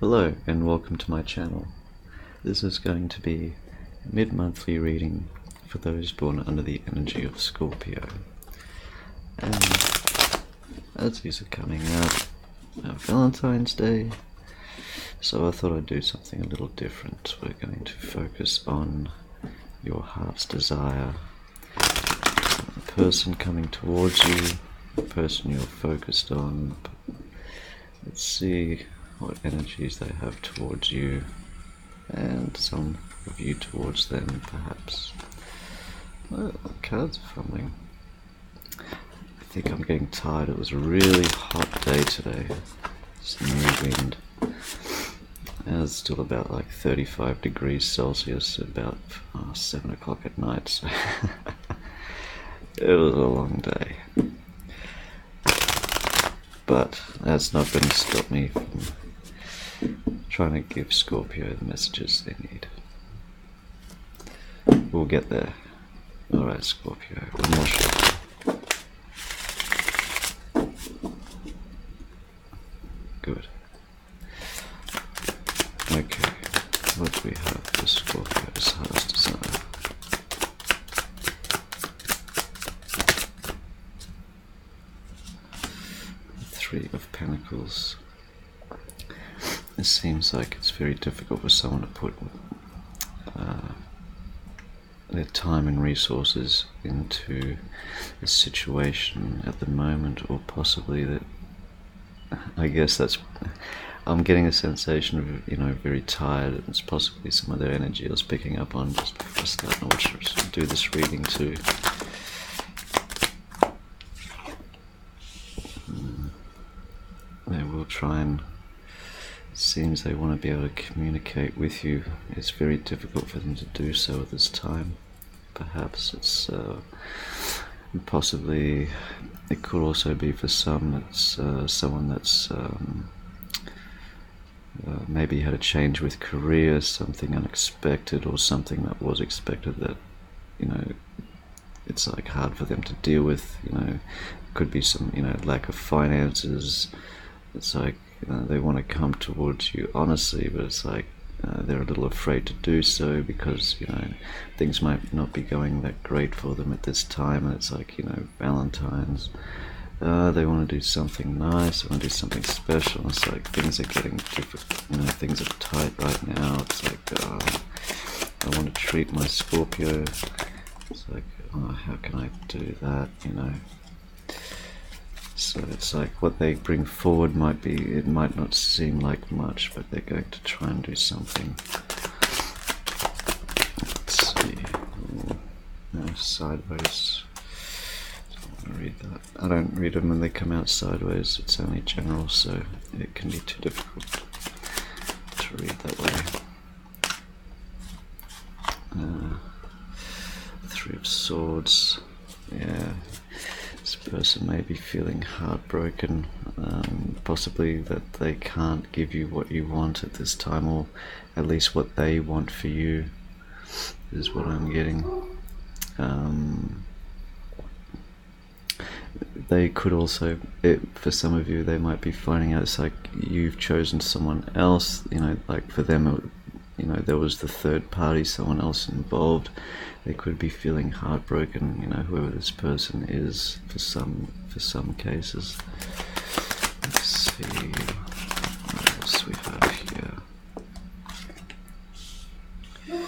Hello and welcome to my channel. This is going to be a mid-monthly reading for those born under the energy of Scorpio. And as these are coming out Valentine's Day, so I thought I'd do something a little different. We're going to focus on your heart's desire, the person coming towards you, the person you're focused on. Let's see what energies they have towards you, and some of you towards them, perhaps. Well, cards are fumbling. I think I'm getting tired. It was a really hot day today. There's no wind. And it's still about like 35 degrees Celsius, about 7 o'clock at night, so it was a long day. But that's not going to stop me from trying to give Scorpio the messages they need. We'll get there. Alright, Scorpio, one more shot. Good. Okay, what do we have for Scorpio's heart's desire? Three of Pentacles. It seems like it's very difficult for someone to put their time and resources into a situation at the moment, or possibly that, I guess that's, I'm getting a sensation of, very tired. It's possibly some of their energy I was picking up on just before starting to do this reading too. They will try and, it seems they want to be able to communicate with you. It's very difficult for them to do so at this time. Perhaps it's possibly, it could also be for some, it's someone that's maybe had a change with career, something unexpected, or something that was expected that, it's like hard for them to deal with. Could be some, lack of finances. It's like they want to come towards you honestly, but it's like they're a little afraid to do so because, things might not be going that great for them at this time. And it's like, Valentine's. They want to do something nice, they want to do something special. It's like things are getting difficult, things are tight right now. It's like, I want to treat my Scorpio. It's like, how can I do that, So it's like what they bring forward might be, it might not seem like much, but they're going to try and do something. Let's see. No, sideways. Read that. I don't read them when they come out sideways. It's only general, so it can be too difficult to read that way. Three of Swords. Yeah, this person may be feeling heartbroken, possibly that they can't give you what you want at this time, or at least what they want for you is what I'm getting. They could also, for some of you, they might be finding out it's like you've chosen someone else, like for them, there was the third party, someone else involved. They could be feeling heartbroken, whoever this person is, for some cases. Let's see what else we have here.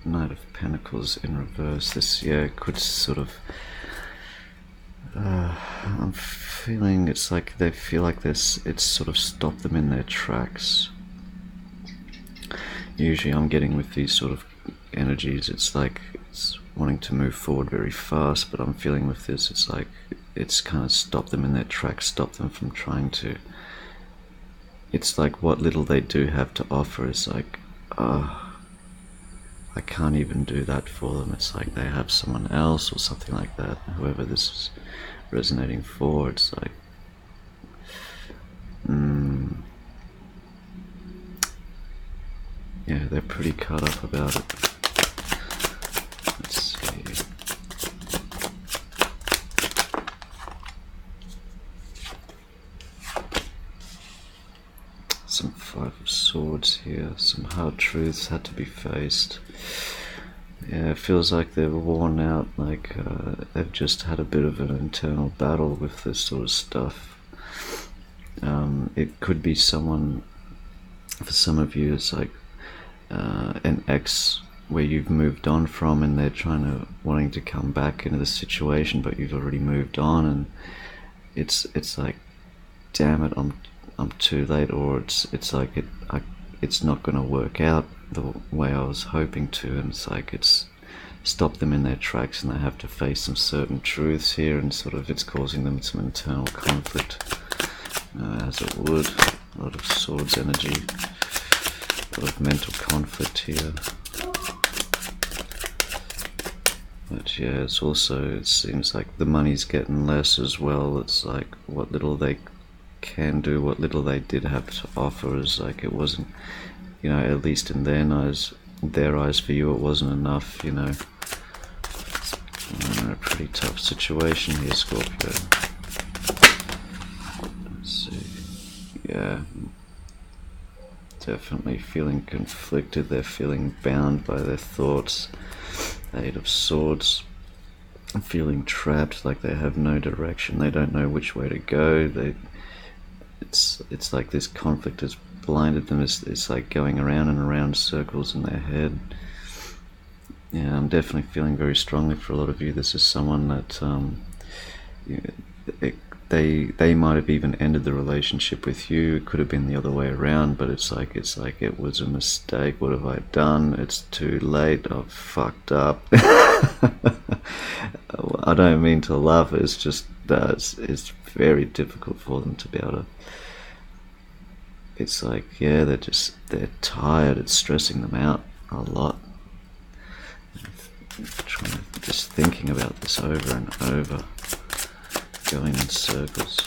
Knight of Pentacles in reverse. This, could sort of, I'm feeling it's like they feel like this, it's sort of stopped them in their tracks. Usually I'm getting with these sort of energies, it's like it's wanting to move forward very fast, but I'm feeling with this, it's like it's kind of stopped them in their tracks, stopped them from trying to, it's like what little they do have to offer is like, I can't even do that for them. It's like they have someone else or something like that. Whoever this is resonating for, it's like, yeah, they're pretty cut up about it. Let's see. some 5 of Swords here. Some hard truths had to be faced. Yeah, it feels like they're worn out, like they've just had a bit of an internal battle with this sort of stuff. It could be someone, for some of you, it's like an ex where you've moved on from, and they're wanting to come back into the situation, but you've already moved on, and it's like, damn it, I'm too late, or it's like it's not going to work out the way I was hoping to, and it's like it's stopped them in their tracks, and they have to face some certain truths here, and sort of it's causing them some internal conflict, as it would. A lot of Swords energy, a lot of mental conflict here. But yeah, it's also, it seems like the money's getting less as well. It's like what little they can do, what little they did have to offer, is like it wasn't, you know, at least in their eyes for you, it wasn't enough, you know. A pretty tough situation here, Scorpio. Let's see. Yeah, definitely feeling conflicted. They're feeling bound by their thoughts. Eight of Swords. Feeling trapped, like they have no direction. They don't know which way to go. It's like this conflict has blinded them. It's like going around and around circles in their head. Yeah, I'm definitely feeling very strongly for a lot of you. This is someone that they might have even ended the relationship with you. It could have been the other way around, but it's like it was a mistake. What have I done? It's too late. I've fucked up. I don't mean to laugh. It's just that it's very difficult for them to be able to. It's like, yeah, they're tired. It's stressing them out a lot. Just thinking about this over and over, going in circles.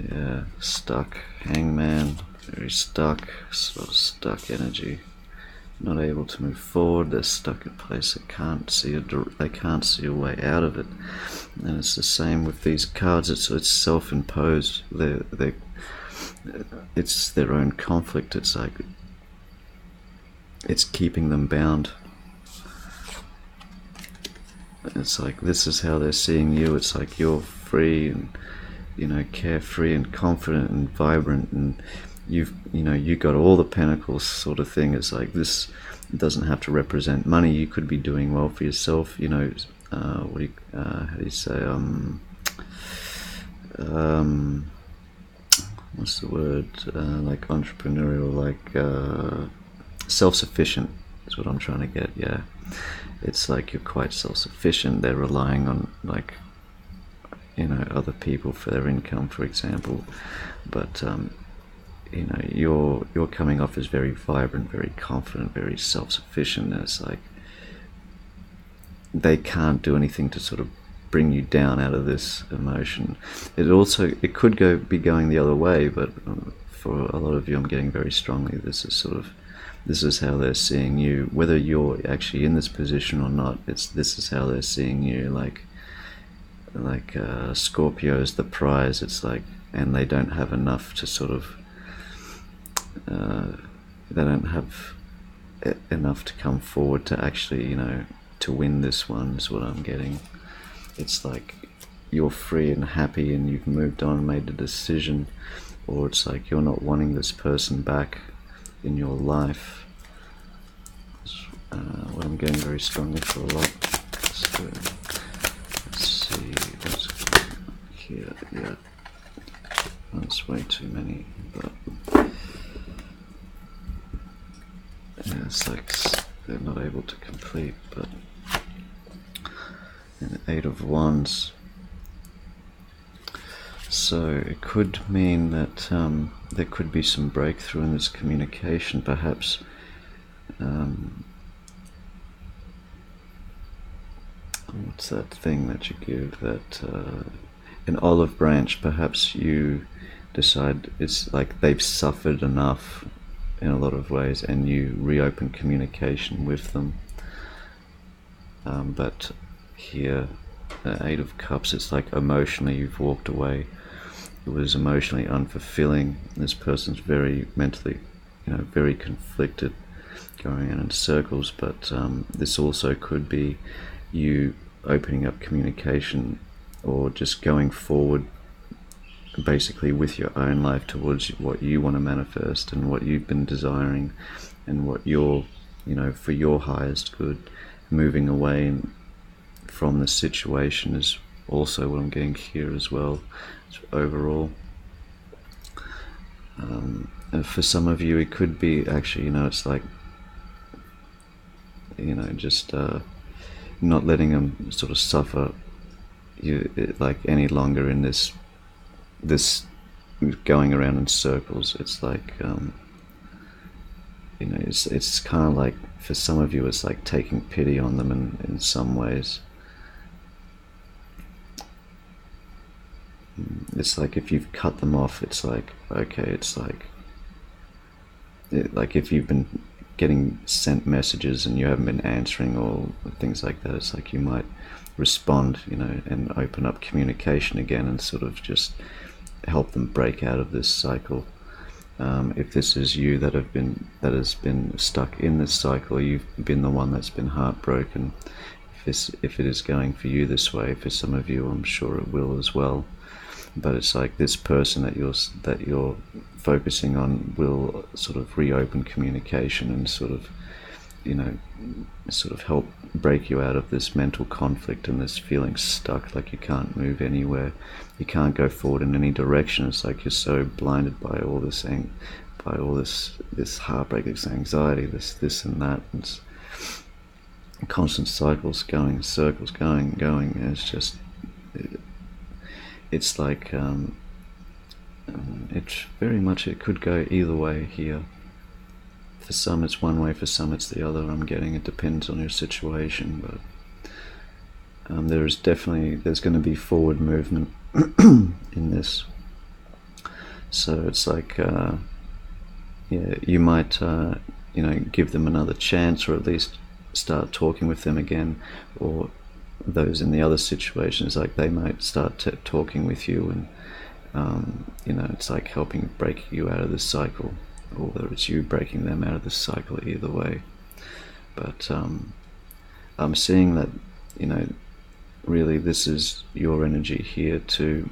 Yeah, stuck, Hangman, very stuck, sort of stuck energy. Not able to move forward. They're stuck in place. They can't see a way out of it. And it's the same with these cards. It's self-imposed. It's their own conflict. It's like it's keeping them bound. It's like this is how they're seeing you. It's like you're free and, you know, carefree and confident and vibrant, and you got all the pentacles sort of thing. It's like this doesn't have to represent money. You could be doing well for yourself, you know. How do you say, what's the word, like entrepreneurial, like self-sufficient is what I'm trying to get. Yeah, it's like you're quite self-sufficient. They're relying on, like, you know, other people for their income, for example, but you know, you're coming off as very vibrant, very confident, very self-sufficient. It's like they can't do anything to sort of bring you down out of this emotion. It could be going the other way, but for a lot of you, I'm getting very strongly this is how they're seeing you, whether you're actually in this position or not. This is how they're seeing you, like Scorpio's the prize. It's like, and they don't have enough to sort of they don't have enough to come forward to actually, you know, to win this one, is what I'm getting. It's like you're free and happy and you've moved on, made a decision, or it's like you're not wanting this person back in your life. What I'm getting very strongly for a lot. So, let's see what's here. Yeah, that's way too many, but yeah, it's like they're not able to complete. But an Eight of Wands. So it could mean that there could be some breakthrough in this communication, perhaps. What's that thing that you give? That an olive branch. Perhaps you decide it's like they've suffered enough in a lot of ways, and you reopen communication with them. But here, Eight of Cups, it's like emotionally you've walked away it was emotionally unfulfilling. This person's very mentally, very conflicted, going in circles. But this also could be you opening up communication, or just going forward basically with your own life towards what you want to manifest and what you've been desiring, and what you're, for your highest good. Moving away from the situation is also what I'm getting here as well. Overall, for some of you, it could be actually, it's like, just not letting them sort of suffer like any longer in this going around in circles. It's like, it's kind of like, for some of you, it's like taking pity on them in some ways. It's like if you've cut them off, it's like, okay, it's like if you've been getting sent messages and you haven't been answering, or things like that, it's like you might respond, and open up communication again, and sort of just help them break out of this cycle. If this is you that has been stuck in this cycle, you've been the one that's been heartbroken. If it is going for you this way, for some of you, I'm sure it will as well. But it's like this person that you're focusing on will sort of reopen communication, and sort of help break you out of this mental conflict and this feeling stuck, like you can't move anywhere, you can't go forward in any direction. It's like you're so blinded by all this this heartbreak, this anxiety, this and that, and it's constant cycles going, circles going. And it's just, it's like, it's very much, it could go either way here. For some it's one way, for some it's the other. I'm getting, it depends on your situation, but there's going to be forward movement in this. So it's like, you might give them another chance, or at least start talking with them again. Or those in the other situations, like they might start talking with you, and it's like helping break you out of this cycle, or whether it's you breaking them out of this cycle, either way. But I'm seeing that, really this is your energy here too,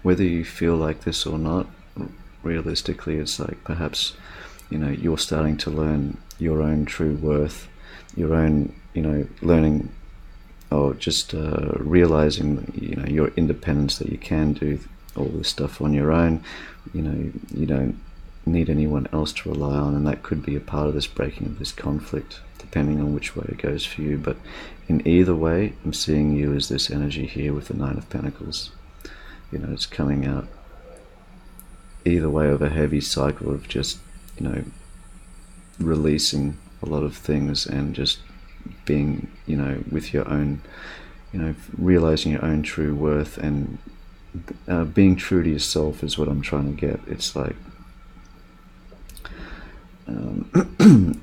whether you feel like this or not. Realistically, it's like perhaps you're starting to learn your own true worth, your own learning, or just realizing your independence, that you can do all this stuff on your own. You don't need anyone else to rely on, and that could be a part of this breaking of this conflict, depending on which way it goes for you. But in either way, I'm seeing you as this energy here with the Nine of Pentacles. It's coming out either way of a heavy cycle of just releasing a lot of things, and just being with your own, realizing your own true worth, and being true to yourself is what I'm trying to get. It's like,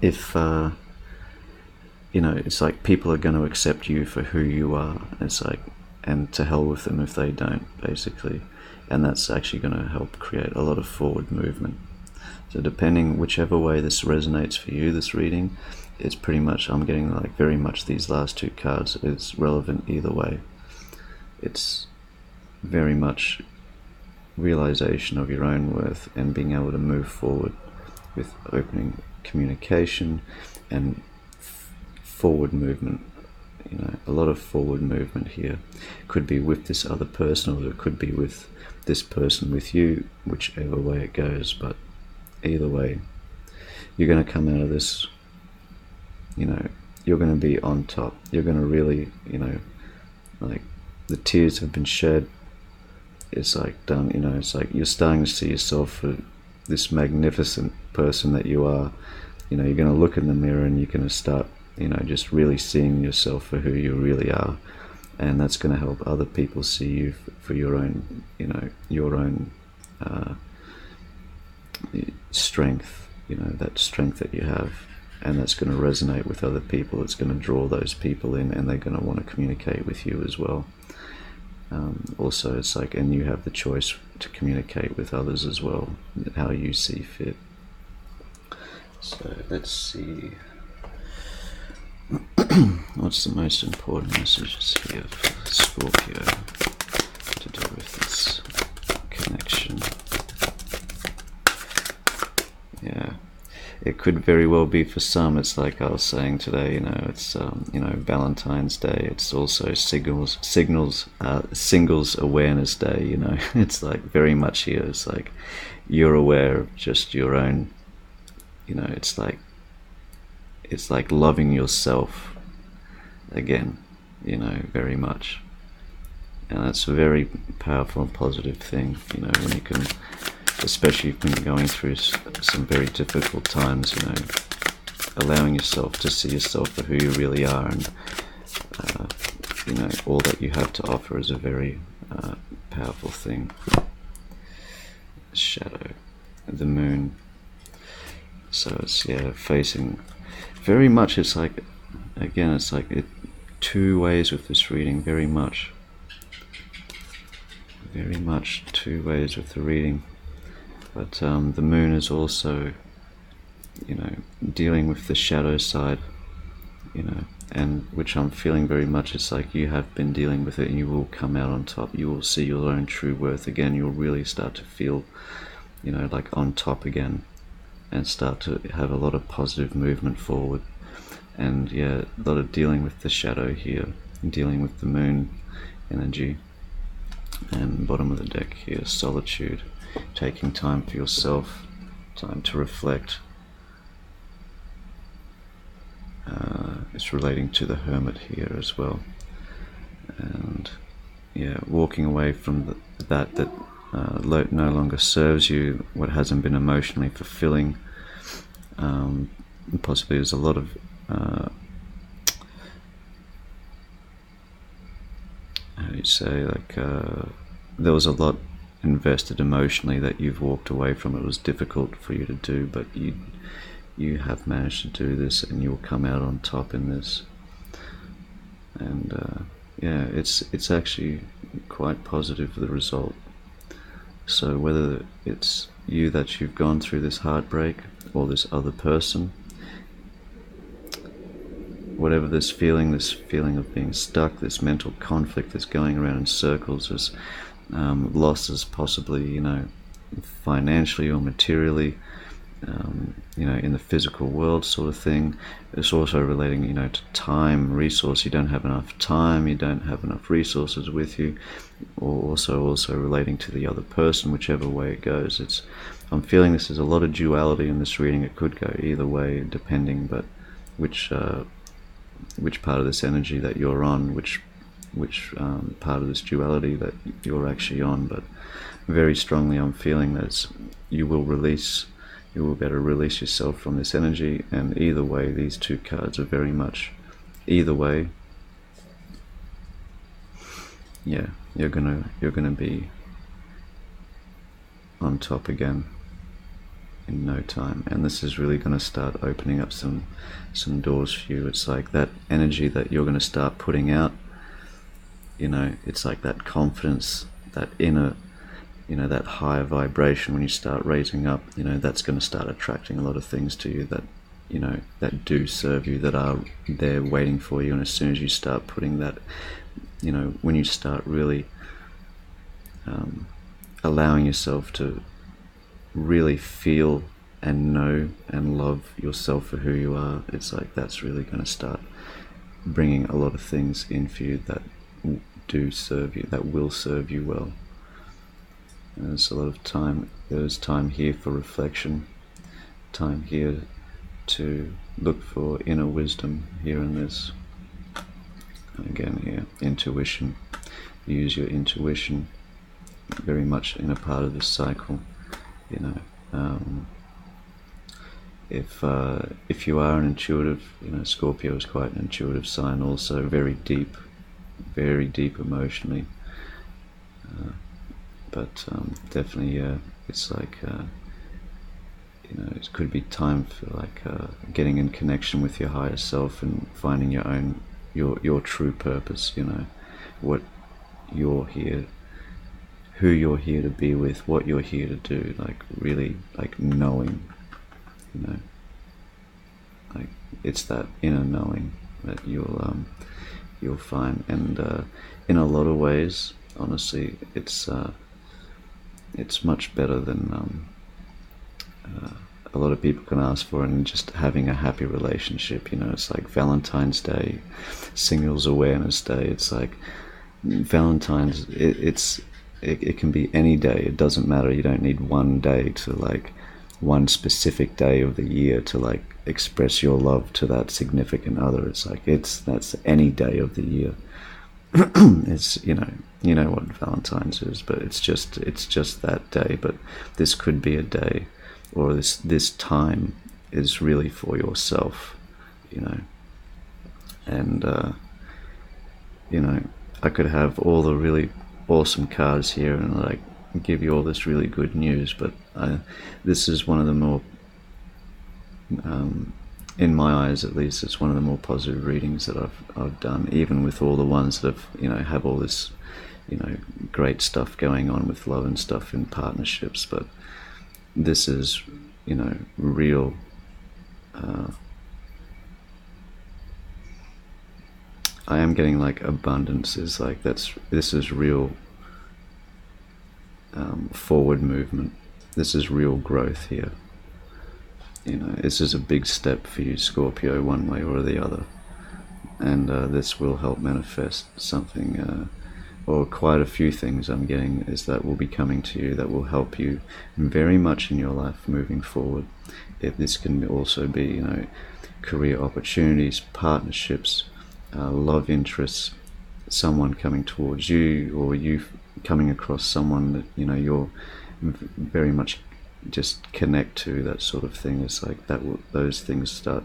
if it's like people are going to accept you for who you are. It's like, and to hell with them if they don't, basically. And that's actually going to help create a lot of forward movement. So depending whichever way this resonates for you, this reading, it's pretty much, I'm getting like very much these last two cards, it's relevant either way. It's very much realization of your own worth, and being able to move forward with opening communication and forward movement. A lot of forward movement here. Could be with this other person, or it could be with this person with you, whichever way it goes. But either way, you're going to come out of this, you're going to be on top. You're going to really, like the tears have been shed. It's like done, it's like you're starting to see yourself for this magnificent person that you are. You're going to look in the mirror, and you're going to start, just really seeing yourself for who you really are. And that's going to help other people see you for your own, your own strength, that strength that you have. And that's going to resonate with other people. It's going to draw those people in, and they're going to want to communicate with you as well. Also, it's like, and you have the choice to communicate with others as well, how you see fit. So let's see. What's the most important messages here for Scorpio to do with this connection? Yeah, it could very well be for some. It's like I was saying today, it's Valentine's Day. It's also singles awareness day. It's like very much here. It's like you're aware of just your own. It's like loving yourself again. Very much. And that's a very powerful and positive thing, when you can, especially when you're going through some very difficult times, allowing yourself to see yourself for who you really are, and, all that you have to offer is a very powerful thing. Shadow, the moon. So it's, facing, very much, it's like, again, it's like two ways with this reading, very much two ways with the reading. But the moon is also, dealing with the shadow side, and which I'm feeling very much, it's like you have been dealing with it, and you will come out on top. You will see your own true worth again. You'll really start to feel, like on top again, and start to have a lot of positive movement forward. And a lot of dealing with the shadow here, dealing with the moon energy. And bottom of the deck here, solitude, taking time for yourself, time to reflect. It's relating to the hermit here as well. And walking away from that no longer serves you, what hasn't been emotionally fulfilling. Possibly there's a lot of how do you say, like, there was a lot invested emotionally that you've walked away from. It was difficult for you to do, but you have managed to do this, and you'll come out on top in this. And it's actually quite positive, the result. So whether it's you that you've gone through this heartbreak, or this other person, whatever this feeling of being stuck, this mental conflict that's going around in circles, this losses possibly, financially or materially, in the physical world sort of thing. It's also relating, to time, resource. You don't have enough time, you don't have enough resources with you, or also relating to the other person, whichever way it goes. I'm feeling this is a lot of duality in this reading. It could go either way, depending, but which part of this energy that you're on, which part of this duality that you're actually on. But very strongly I'm feeling that you will be able to release yourself from this energy. And either way, these two cards are very much, either way, you're gonna be on top again in no time. And this is really going to start opening up some doors for you. It's like that energy that you're going to start putting out, it's like that confidence, that inner, that higher vibration. When you start raising up, that's going to start attracting a lot of things to you that, that do serve you, that are there waiting for you. And as soon as you start putting that, when you start really allowing yourself to really feel and know and love yourself for who you are, it's like that's really going to start bringing a lot of things in for you that do serve you, that will serve you well. And there's a lot of time, there's time here for reflection, time here to look for inner wisdom here in this. And again here, intuition. Use your intuition very much in a part of this cycle. If you are an intuitive, Scorpio is quite an intuitive sign, also very deep emotionally. But definitely, it's like it could be time for like getting in connection with your higher self and finding your own your true purpose. you're here, who you're here to be with, what you're here to do, like really like knowing, you know, like it's that inner knowing that you'll find. And in a lot of ways, honestly, it's much better than a lot of people can ask for, and just having a happy relationship. You know, it's like Valentine's Day, Singles Awareness Day. It's like Valentine's, it can be any day. It doesn't matter. You don't need one day to like one specific day of the year to like express your love to that significant other. It's like that's any day of the year. It's, you know what Valentine's is, but it's just that day. But this could be a day, or this time is really for yourself, you know. And you know, I could have all the really awesome cards here and like give you all this really good news, but this is one of the more, in my eyes at least, it's one of the more positive readings that I've done, even with all the ones that have all this, great stuff going on with love and stuff in partnerships. But this is, real. I am getting like abundance is like this is real forward movement. This is real growth here. This is a big step for you, Scorpio, one way or the other. And this will help manifest something, or quite a few things I'm getting, is that will be coming to you that will help you very much in your life moving forward. If this can also be, career opportunities, partnerships, love interests, someone coming towards you, or you coming across someone that you're very much just connect to, that sort of thing. It's like those things start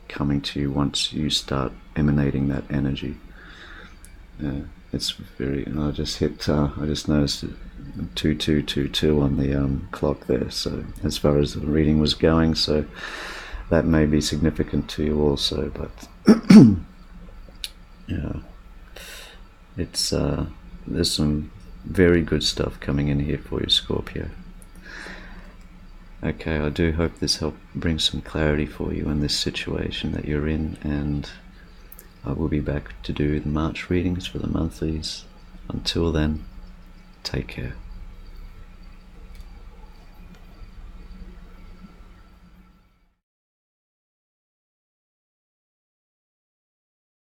coming to you once you start emanating that energy. It's very. I just noticed 2222 on the clock there. So as far as the reading was going, so that may be significant to you also. But yeah, it's there's some very good stuff coming in here for you, Scorpio. Okay, I do hope this helped bring some clarity for you in this situation that you're in, and I will be back to do the March readings for the monthlies. Until then, take care.